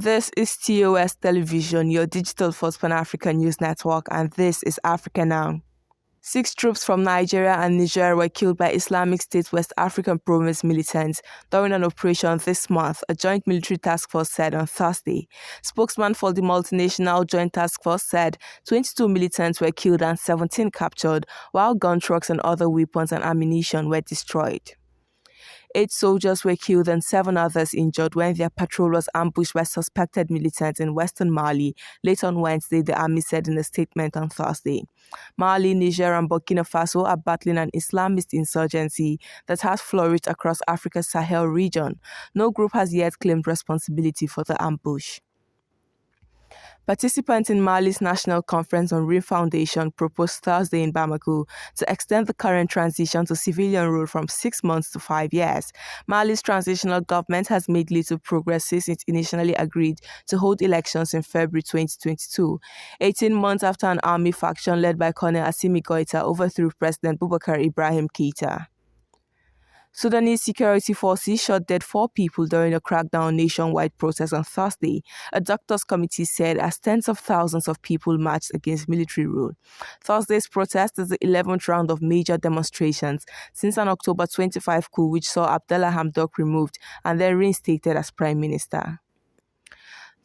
This is TOS Television, your digital first Pan-African news network, and this is Africa Now. 6 troops from Nigeria and Niger were killed by Islamic State West African province militants during an operation this month, a joint military task force said on Thursday. Spokesman for the multinational joint task force said 22 militants were killed and 17 captured, while gun trucks and other weapons and ammunition were destroyed. 8 soldiers were killed and 7 others injured when their patrol was ambushed by suspected militants in western Mali late on Wednesday, the army said in a statement on Thursday. Mali, Niger and Burkina Faso are battling an Islamist insurgency that has flourished across Africa's Sahel region. No group has yet claimed responsibility for the ambush. Participants in Mali's National Conference on Refoundation proposed Thursday in Bamako to extend the current transition to civilian rule from 6 months to 5 years. Mali's transitional government has made little progress since it initially agreed to hold elections in February 2022, 18 months after an army faction led by Colonel Assimi Goïta overthrew President Boubacar Ibrahim Keïta. Sudanese security forces shot dead 4 people during a crackdown nationwide protest on Thursday, a doctors' committee said, as tens of thousands of people marched against military rule. Thursday's protest is the 11th round of major demonstrations since an October 25 coup which saw Abdallah Hamdok removed and then reinstated as prime minister.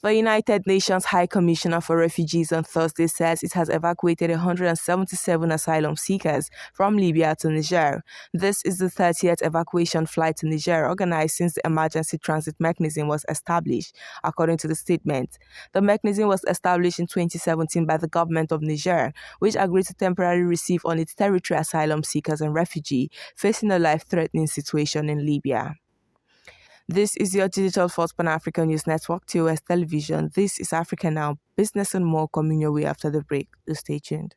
The United Nations High Commissioner for Refugees on Thursday says it has evacuated 177 asylum seekers from Libya to Niger. This is the 30th evacuation flight to Niger organized since the emergency transit mechanism was established, according to the statement. The mechanism was established in 2017 by the government of Niger, which agreed to temporarily receive on its territory asylum seekers and refugees facing a life-threatening situation in Libya. This is your digital first Pan-African news network, TOS Television. This is Africa Now. Business and more coming your way after the break. Stay tuned.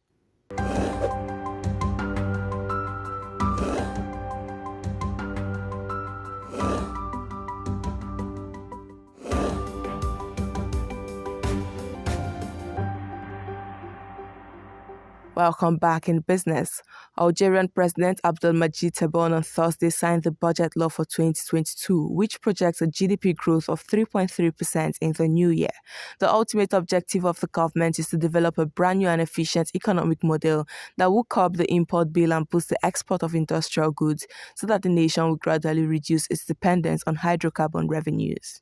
Welcome back in business. Algerian President Abdelmadjid Tebboune on Thursday signed the budget law for 2022, which projects a GDP growth of 3.3% in the new year. The ultimate objective of the government is to develop a brand new and efficient economic model that will curb the import bill and boost the export of industrial goods so that the nation will gradually reduce its dependence on hydrocarbon revenues.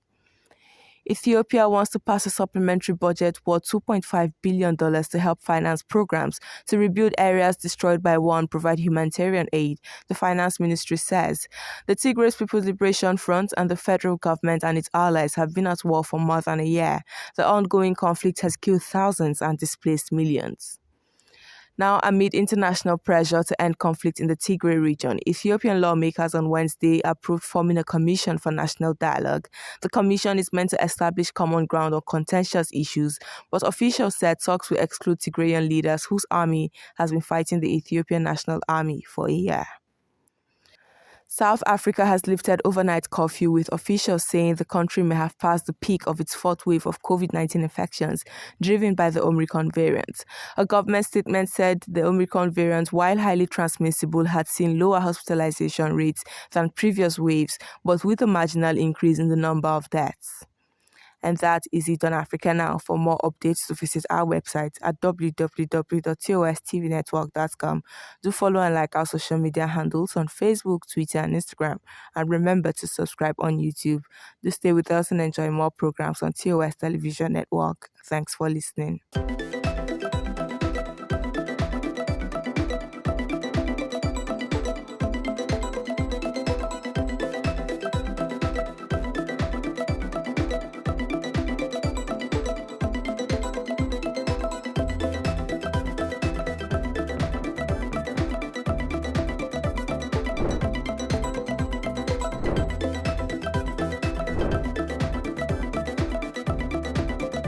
Ethiopia wants to pass a supplementary budget worth $2.5 billion to help finance programs to rebuild areas destroyed by war and provide humanitarian aid, the finance ministry says. The Tigray People's Liberation Front and the federal government and its allies have been at war for more than a year. The ongoing conflict has killed thousands and displaced millions. Now, amid international pressure to end conflict in the Tigray region, Ethiopian lawmakers on Wednesday approved forming a commission for national dialogue. The commission is meant to establish common ground on contentious issues, but officials said talks will exclude Tigrayan leaders whose army has been fighting the Ethiopian National Army for a year. South Africa has lifted overnight curfew, with officials saying the country may have passed the peak of its 4th wave of COVID-19 infections, driven by the Omicron variant. A government statement said the Omicron variant, while highly transmissible, had seen lower hospitalization rates than previous waves, but with a marginal increase in the number of deaths. And that is it on Africa Now. For more updates, to visit our website at www.tostvnetwork.com. Do follow and like our social media handles on Facebook, Twitter, and Instagram. And remember to subscribe on YouTube. Do stay with us and enjoy more programs on TOS Television Network. Thanks for listening.